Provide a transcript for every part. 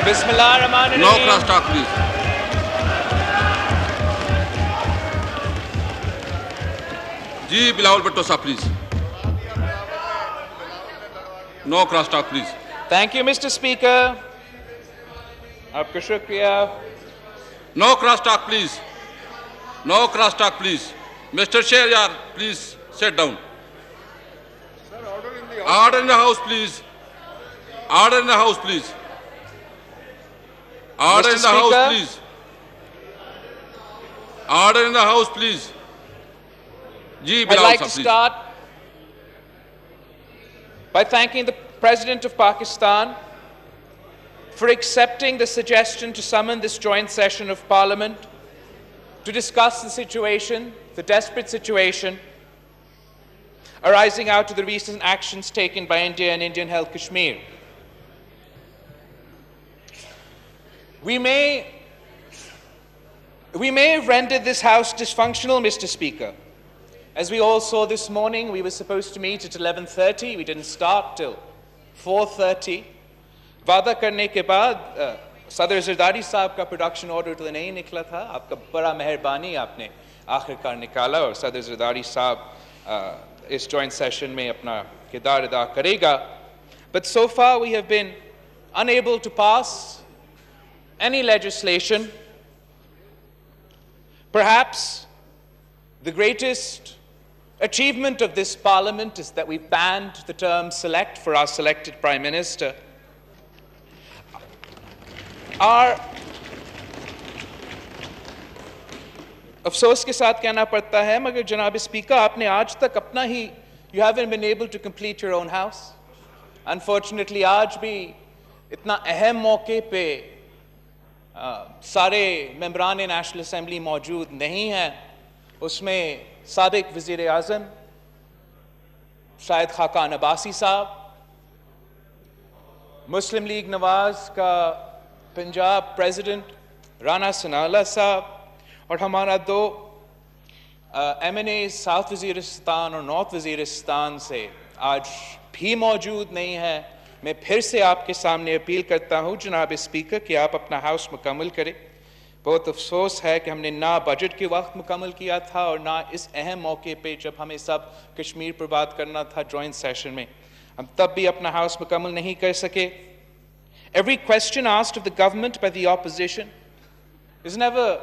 No crosstalk, please. Ji Bilawal Bhutto sahab, please. No crosstalk, please. Thank you, Mr. Speaker. Aapka shukriya. No crosstalk, please. No crosstalk, please. Mr. Sharyar, please sit down. Order in the house, please. Order in the house, please. Order in the house, please. Order in the house, please. Ji Bilawal, I'd like to please. start by thanking the President of Pakistan for accepting the suggestion to summon this joint session of Parliament to discuss the situation, the desperate situation arising out of the recent actions taken by India and Indian-held Kashmir. We may have rendered this House dysfunctional, Mr. Speaker. As we all saw this morning, we were supposed to meet at 11:30. We didn't start till 4:30. वादा करने के बाद सदर ज़रदारी साहब का production order तो नहीं निकला था. आपका बड़ा मेहरबानी, आपने आखिरकार निकाला और सदर ज़रदारी साहब इस joint session में अपना किरदार अदा करेगा. But so far we have been unable to pass any legislation. Perhaps the greatest achievement of this Parliament is that we've banned the term select for our selected Prime Minister. Our अफसोस के साथ कहना पड़ता है, मगर जनाब speaker, आपने आज तक अपना ही, you haven't been able to complete your own house. Unfortunately, आज भी इतना अहम मौके पे सारे मेंबरान नेशनल असेंबली मौजूद नहीं हैं. उसमें साबिक वज़ीर आज़म शायद खाकान अब्बासी साहब, मुस्लिम लीग नवाज का पंजाब प्रेसिडेंट राना सनाउल्लाह साहब और हमारा दो MNA साउथ वज़ीरिस्तान और नॉर्थ वज़ीरिस्तान से आज भी मौजूद नहीं है. मैं फिर से आपके सामने अपील करता हूं जनाब स्पीकर कि आप अपना हाउस मुकम्मल करें. बहुत अफसोस है कि हमने ना बजट के वक्त मुकम्मल किया था और ना इस अहम मौके पे जब हमें सब कश्मीर पर बात करना था जॉइंट सेशन में, हम तब भी अपना हाउस मुकम्मल नहीं कर सके. Every question asked of the government by the opposition is never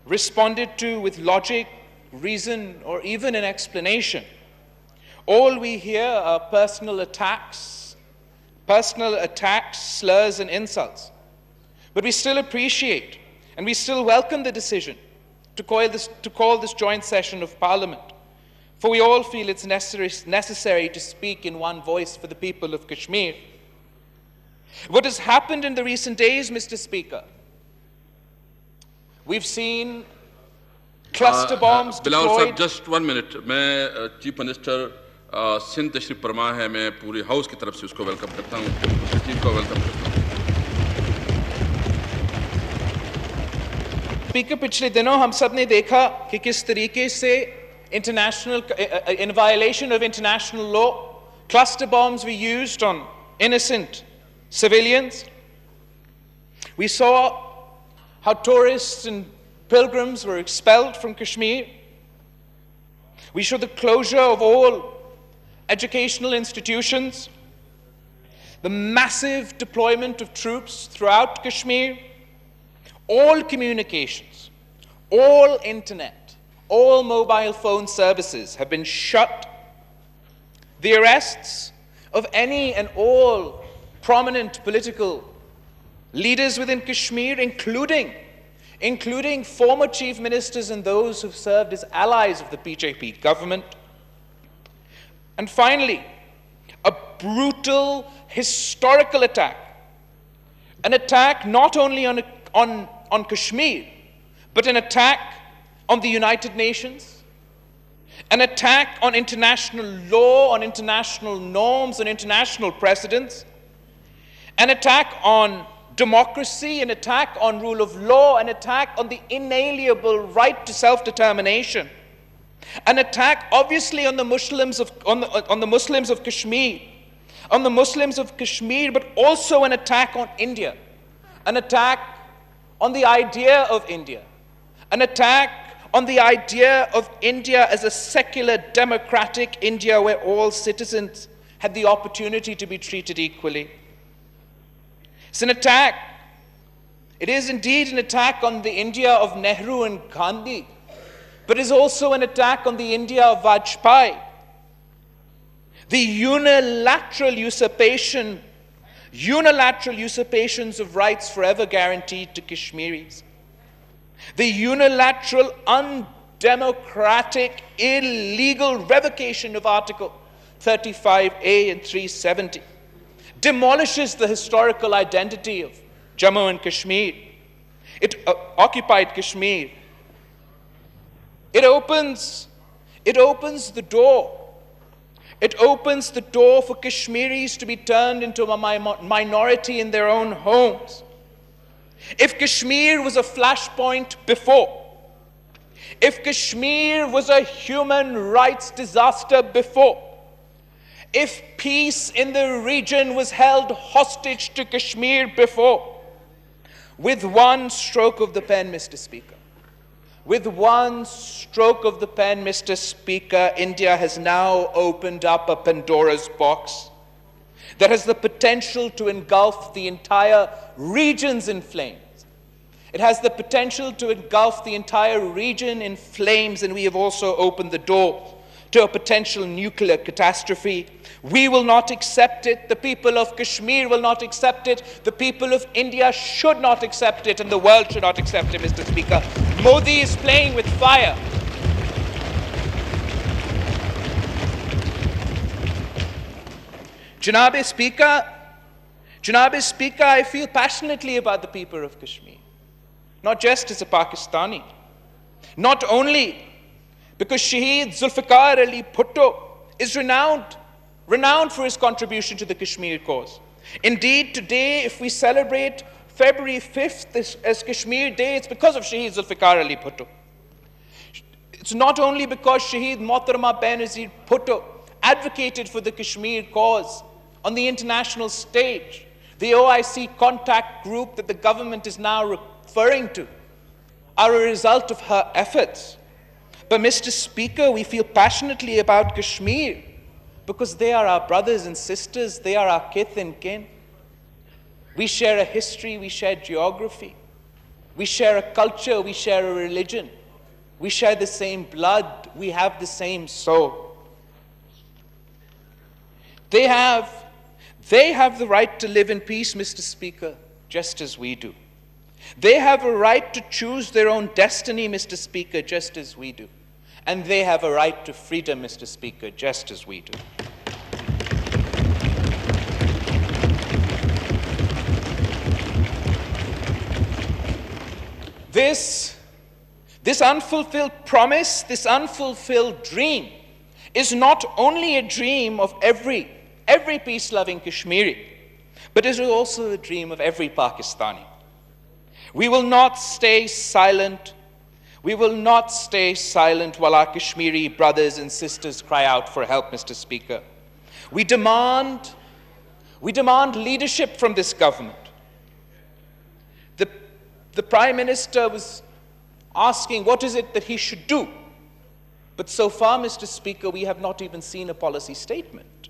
responded to with logic, reason, or even an explanation. All we hear are personal attacks, slurs, and insults. But we still appreciate and we still welcome the decision to call this joint session of Parliament, for we all feel it's necessary to speak in one voice for the people of Kashmir. What has happened in the recent days, Mr. Speaker? We've seen cluster bombs Bilawal deployed. sahab, just 1 minute. मैं Chief Minister Sindh तशरीफ फरमा है, मैं पूरे house की तरफ से उसको वेलकम करता हूँ, चीफ को वेलकम करता हूँ. स्पीकर, पिछले दिनों हम सब ने देखा कि किस तरीके से in violation of international law, cluster bombs were used on innocent civilians. We saw how tourists and pilgrims were expelled from Kashmir. We saw the closure of all educational institutions, the massive deployment of troops throughout Kashmir. All communications, all internet, all mobile phone services have been shut. The arrests of any and all prominent political leaders within Kashmir, including former chief ministers and those who've served as allies of the BJP government. And finally, a brutal historical attack, an attack not only on Kashmir, but an attack on the United Nations, an attack on international law, on international norms, on international precedents, an attack on democracy, an attack on rule of law, an attack on the inalienable right to self-determination, an attack obviously on the Muslims of Kashmir, but also an attack on India, an attack on the idea of India, an attack on the idea of India as a secular, democratic India where all citizens had the opportunity to be treated equally. It's an attack. It is indeed an attack on the India of Nehru and Gandhi, but is also an attack on the India of Vajpayee. The unilateral usurpations of rights forever guaranteed to Kashmiris. The unilateral, undemocratic, illegal revocation of Article 35A and 370 demolishes the historical identity of Jammu and Kashmir. It occupied Kashmir. It opens the door. It opens the door for Kashmiris to be turned into a minority in their own homes. If Kashmir was a flashpoint before, if Kashmir was a human rights disaster before, if peace in the region was held hostage to Kashmir before, with one stroke of the pen, Mr. Speaker, with one stroke of the pen, Mr. Speaker, India has now opened up a Pandora's box that has the potential to engulf the entire regions in flames. It has the potential to engulf the entire region in flames, and we have also opened the door to a potential nuclear catastrophe. We will not accept it. The people of Kashmir will not accept it. The people of India should not accept it, and the world should not accept it, Mr. Speaker. Modi is playing with fire. Janabe Speaker, I feel passionately about the people of Kashmir, not just as a Pakistani, not only because Shaheed Zulfikar Ali Bhutto is renowned for his contribution to the Kashmir cause. Indeed, today, if we celebrate February 5th as Kashmir Day, it's because of Shaheed Zulfikar Ali Bhutto. It's not only because Shaheed Mohtarama Benazir Bhutto advocated for the Kashmir cause on the international stage, the OIC contact group that the government is now referring to are a result of her efforts. But, Mr. Speaker, we feel passionately about Kashmir because they are our brothers and sisters, they are our kith and kin. We share a history, we share geography, we share a culture, we share a religion, we share the same blood, we have the same soul. They have the right to live in peace, Mr. Speaker, just as we do. They have a right to choose their own destiny, Mr. Speaker, just as we do. And they have a right to freedom, Mr. Speaker, just as we do. This unfulfilled promise, this unfulfilled dream is not only a dream of every peace-loving Kashmiri, but it is also a dream of every Pakistani. We will not stay silent. We will not stay silent while our Kashmiri brothers and sisters cry out for help, Mr. Speaker. We demand leadership from this government. The Prime Minister was asking what is it that he should do. But so far, Mr. Speaker, we have not even seen a policy statement.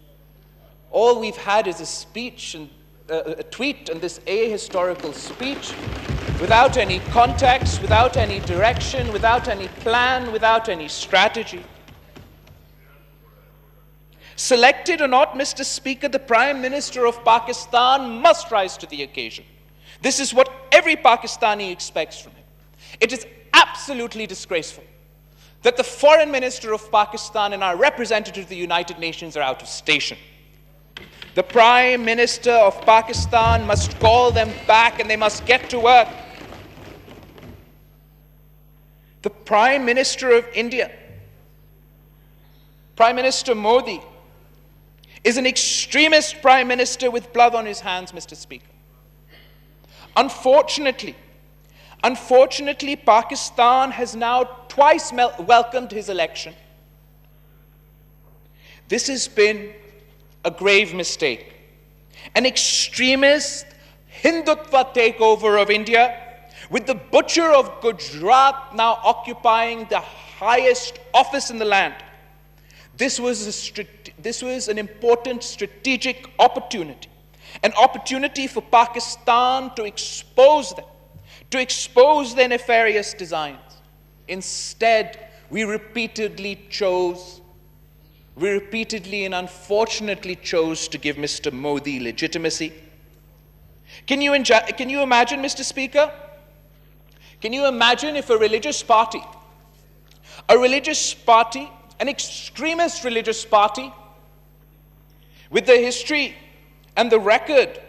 All we've had is a speech and a tweet, and this ahistorical speech without any context, without any direction, without any plan, without any strategy. Selected or not, Mr. Speaker, the Prime Minister of Pakistan must rise to the occasion. This is what every Pakistani expects from him. It is absolutely disgraceful that the Foreign Minister of Pakistan and our representative of the United Nations are out of station. The Prime Minister of Pakistan must call them back and they must get to work. The Prime Minister of India, Prime Minister Modi, is an extremist Prime Minister with blood on his hands, Mr. Speaker. Unfortunately, Pakistan has now twice welcomed his election. This has been a grave mistake. An extremist, Hindutva takeover of India, with the butcher of Gujarat now occupying the highest office in the land. This was an important strategic opportunity, an opportunity for Pakistan to expose them, to expose their nefarious designs. Instead, we repeatedly and unfortunately chose to give Mr. Modi legitimacy. Can you imagine, Mr. Speaker? Can you imagine if a religious party, an extremist religious party, with the history and the record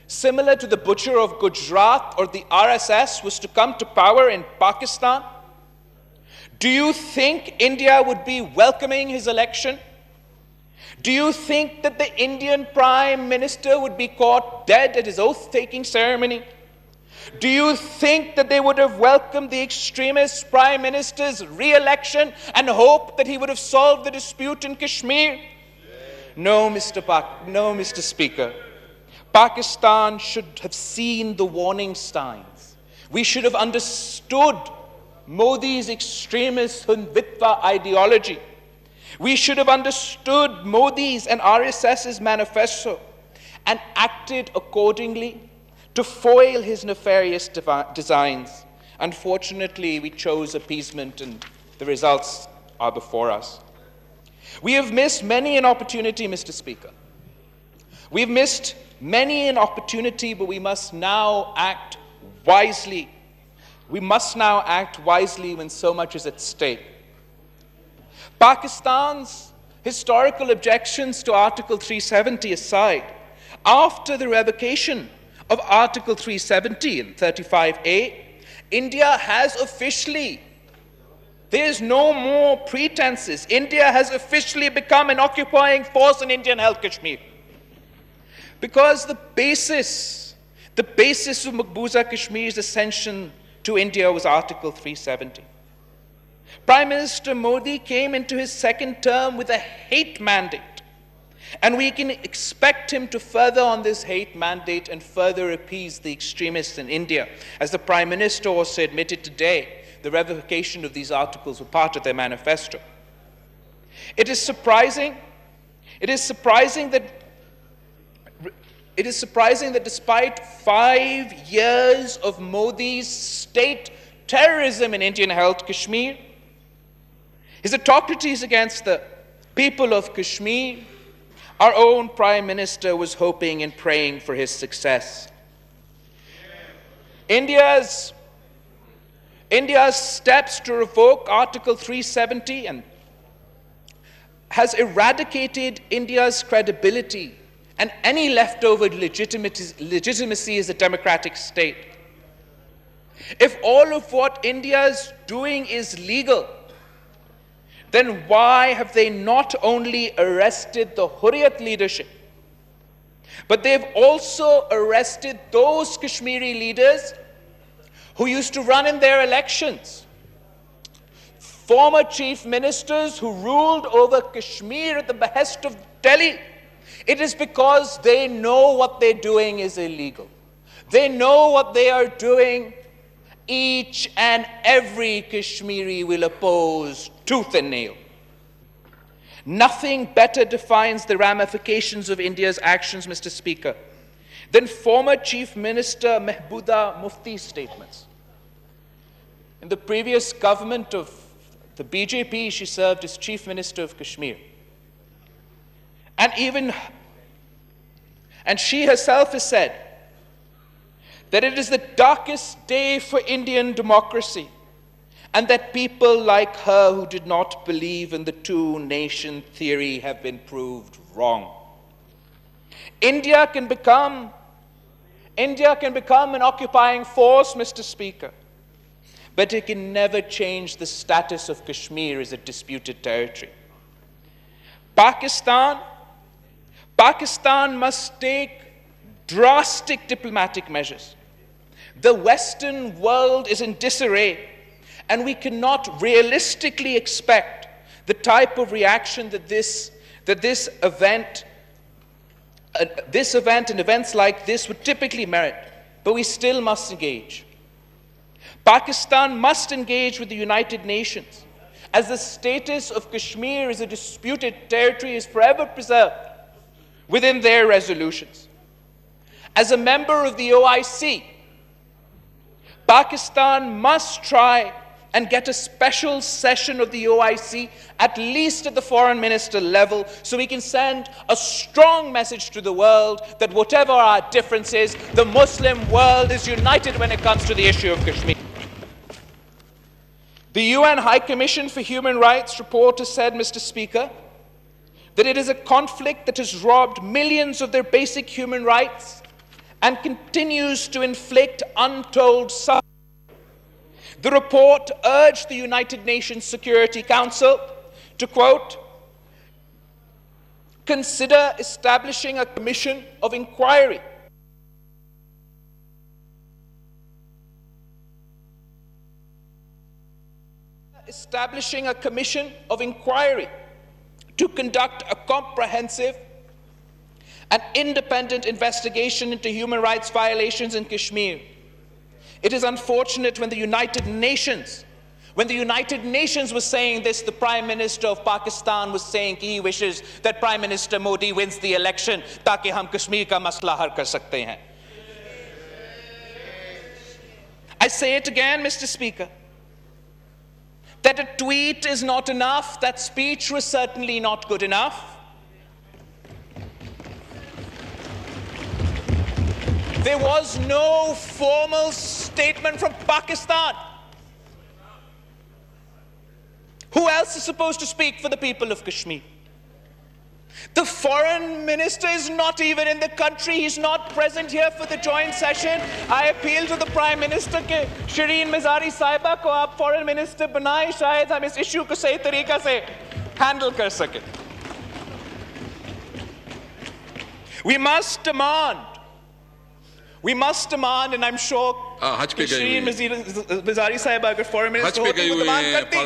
similar to the butcher of Gujarat or the RSS, was to come to power in Pakistan? Do you think India would be welcoming his election? Do you think that the Indian Prime Minister would be caught dead at his oath-taking ceremony? Do you think that they would have welcomed the extremist Prime Minister's re-election and hoped that he would have solved the dispute in Kashmir? No, Mr. Speaker. Pakistan should have seen the warning signs. We should have understood Modi's extremist Hindutva ideology. We should have understood Modi's and RSS's manifesto and acted accordingly to foil his nefarious designs. Unfortunately, we chose appeasement, and the results are before us. We have missed many an opportunity, Mr. Speaker. We've missed many an opportunity, but we must now act wisely. We must now act wisely when so much is at stake. Pakistan's historical objections to Article 370 aside, after the revocation of Article 370 and 35A, India has officially, there's no more pretenses, India has officially become an occupying force in Indian-held Kashmir. Because the basis of Maqbooza Kashmir's ascension to India was Article 370. Prime Minister Modi came into his second term with a hate mandate, and we can expect him to further on this hate mandate and further appease the extremists in India. As the Prime Minister also admitted today, the revocation of these articles were part of their manifesto. It is surprising that despite 5 years of Modi's state terrorism in Indian-held Kashmir, his atrocities against the people of Kashmir, our own Prime Minister was hoping and praying for his success. India's steps to revoke Article 370 has eradicated India's credibility and any leftover legitimacy as a democratic state. If all of what India is doing is legal, then why have they not only arrested the Hurriyat leadership, but they've also arrested those Kashmiri leaders who used to run in their elections, former chief ministers who ruled over Kashmir at the behest of Delhi? It is because they know what they're doing is illegal. They know what they are doing. Each and every Kashmiri will oppose tooth and nail. Nothing better defines the ramifications of India's actions, Mr. Speaker, than former Chief Minister Mehbooba Mufti's statements. In the previous government of the BJP, she served as Chief Minister of Kashmir. And she herself has said that it is the darkest day for Indian democracy, and that people like her who did not believe in the two-nation theory have been proved wrong. India can become an occupying force, Mr. Speaker, but it can never change the status of Kashmir as a disputed territory. Pakistan must take drastic diplomatic measures. The Western world is in disarray, and we cannot realistically expect the type of reaction that this event and events like this would typically merit. but we still must engage. Pakistan must engage with the United Nations, as the status of Kashmir as a disputed territory is forever preserved within their resolutions. As a member of the OIC, Pakistan must try and get a special session of the OIC, at least at the foreign minister level, so we can send a strong message to the world that whatever our differences, the Muslim world is united when it comes to the issue of Kashmir. The UN High Commission for Human Rights report has said, Mr. Speaker, that it is a conflict that has robbed millions of their basic human rights and continues to inflict untold suffering. The report urged the United Nations Security Council to, quote, consider establishing a commission of inquiry to conduct a comprehensive and independent investigation into human rights violations in Kashmir. It is unfortunate when the United Nations was saying this, the Prime Minister of Pakistan was saying he wishes that Prime Minister Modi wins the election ताकि हम कश्मीर का मसला हल कर सकते हैं. I say it again, Mr. Speaker, that a tweet is not enough, that speech was certainly not good enough. There was no formal statement from Pakistan. Who else is supposed to speak for the people of Kashmir? The foreign minister is not even in the country. He's not present here for the joint session. I appeal to the Prime Minister कि Shireen Mizari साहिबा को आप foreign minister बनाएं, शायद हम इस issue को सही तरीका से handle कर सकें. We must demand, and I'm sure Shireen Mizari साहिबा अगर foreign minister होती वो demand करती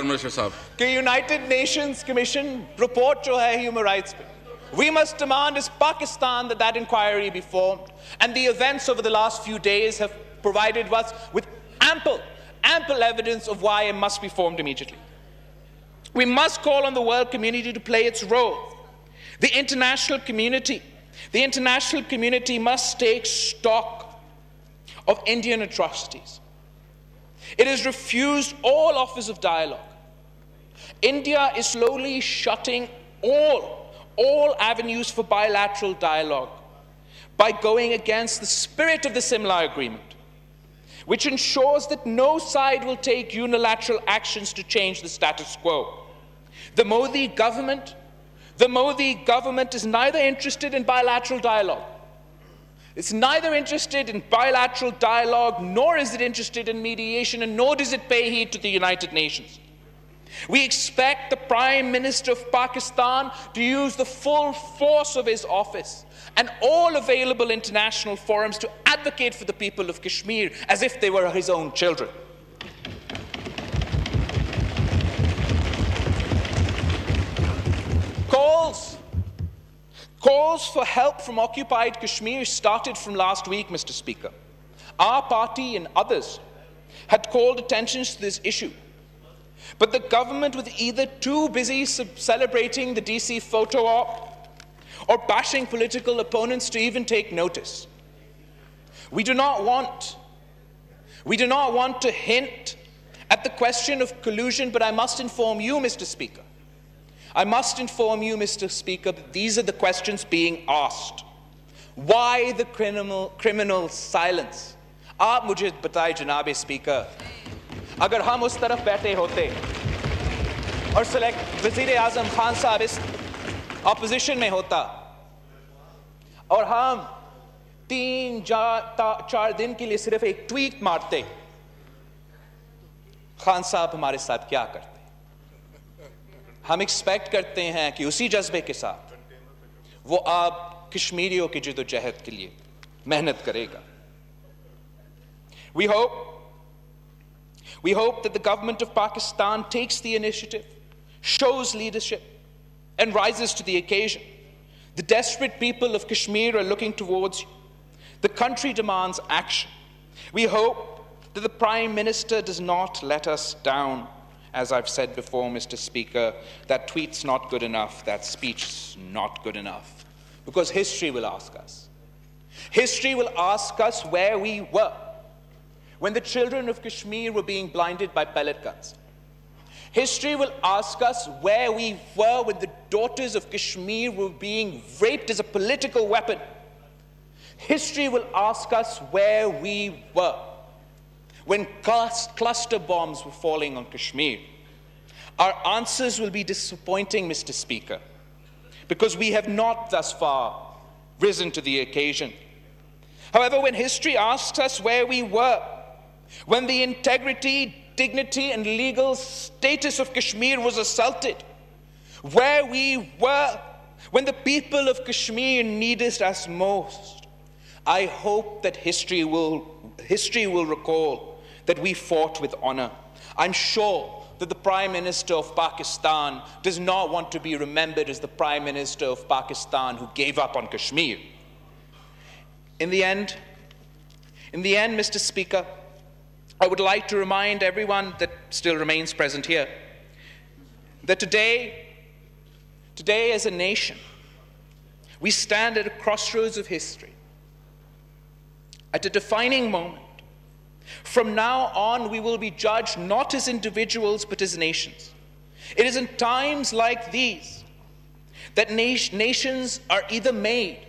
कि United Nations Commission report जो है human rights पे. We must demand as Pakistan that that inquiry be formed, and the events over the last few days have provided us with ample evidence of why it must be formed immediately. We must call on the world community to play its role. The international community must take stock of Indian atrocities. It has refused all offers of dialogue. India is slowly shutting all avenues for bilateral dialogue by going against the spirit of the Simla Agreement, which ensures that no side will take unilateral actions to change the status quo. The Modi government is neither interested in bilateral dialogue. It's neither interested in bilateral dialogue, nor is it interested in mediation, and nor does it pay heed to the United Nations. We expect the Prime Minister of Pakistan to use the full force of his office and all available international forums to advocate for the people of Kashmir as if they were his own children. Calls for help from occupied Kashmir started from last week, Mr. Speaker. Our party and others had called attention to this issue, but the government was either too busy celebrating the DC photo op or bashing political opponents to even take notice. We do not want to hint at the question of collusion, but I must inform you, Mr. Speaker, that these are the questions being asked. Why the criminal silence? आप मुझे बताएं जनाब speaker, अगर हम उस तरफ बैठे होते और वज़ीर आज़म खान साहब इस ऑपोजिशन में होता और हम 3-4 दिन के लिए सिर्फ एक ट्वीट मारते, खान साहब हमारे साथ क्या करते? हम एक्सपेक्ट करते हैं कि उसी जज्बे के साथ वो आप कश्मीरियों की जद्दोजहद के लिए मेहनत करेगा. We hope that the government of Pakistan takes the initiative, shows leadership, and rises to the occasion. The desperate people of Kashmir are looking towards you. The country demands action. We hope that the Prime Minister does not let us down. As I've said before, Mr. Speaker, that tweet's not good enough, that speech's not good enough. Because history will ask us. History will ask us where we were when the children of Kashmir were being blinded by pellet guns. History will ask us where we were when the daughters of Kashmir were being raped as a political weapon. History will ask us where we were when cluster bombs were falling on Kashmir. Our answers will be disappointing, Mr. Speaker, because we have not thus far risen to the occasion. However, when history asks us where we were when the integrity, dignity, and legal status of Kashmir was assaulted, where we were when the people of Kashmir needed us most, I hope that history will recall that we fought with honor. I'm sure that the Prime Minister of Pakistan does not want to be remembered as the Prime Minister of Pakistan who gave up on Kashmir. In the end, Mr. Speaker, I would like to remind everyone that still remains present here that today as a nation, we stand at a crossroads of history, at a defining moment. From now on, we will be judged not as individuals, but as nations. It is in times like these that nations are either made.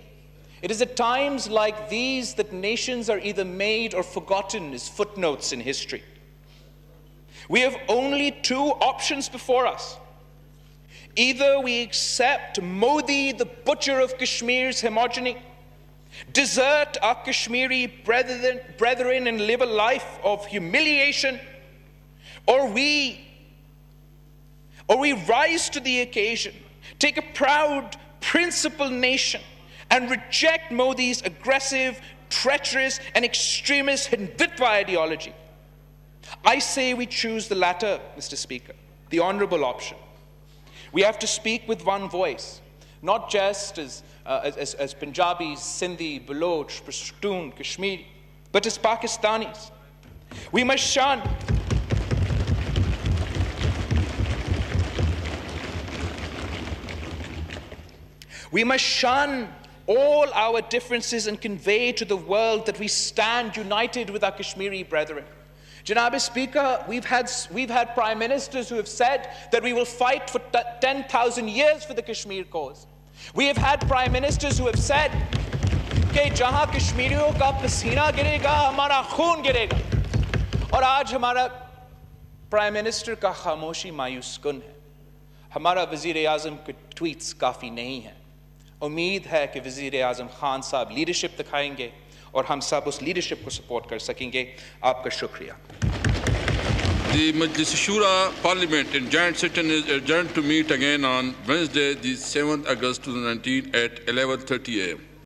It is at times like these that nations are either made or forgotten as footnotes in history. We have only two options before us. Either we accept Modi, the butcher of Kashmir's homogeny, desert our Kashmiri brethren and live a life of humiliation, or we rise to the occasion, take a proud, principled nation, and reject Modi's aggressive, treacherous, and extremist Hindutva ideology. I say we choose the latter, Mr. Speaker, the honorable option. We have to speak with one voice, not just as Punjabis, Sindhi, Baloch, Pashtun, Kashmiri, but as Pakistanis. We must shun all our differences and convey to the world that we stand united with our Kashmiri brethren. Janab Speaker, we've had prime ministers who have said that we will fight for 10,000 years for the Kashmir cause. We have had prime ministers who have said कि जहां कश्मीरियों का पसीना गिरेगा हमारा खून गिरेगा और आज हमारा प्राइम मिनिस्टर का खामोशी मायूस कुन है हमारा वजीर आज़म के ट्वीट्स काफ़ी नहीं हैं उम्मीद है कि वजीर आज़म खान साहब लीडरशिप दिखाएंगे और हम सब उस लीडरशिप को सपोर्ट कर सकेंगे आपका शुक्रिया The Majlis Shura Parliament in joint session is adjourned to meet again on Wednesday, the 7th August 2019 at 11:30 a.m.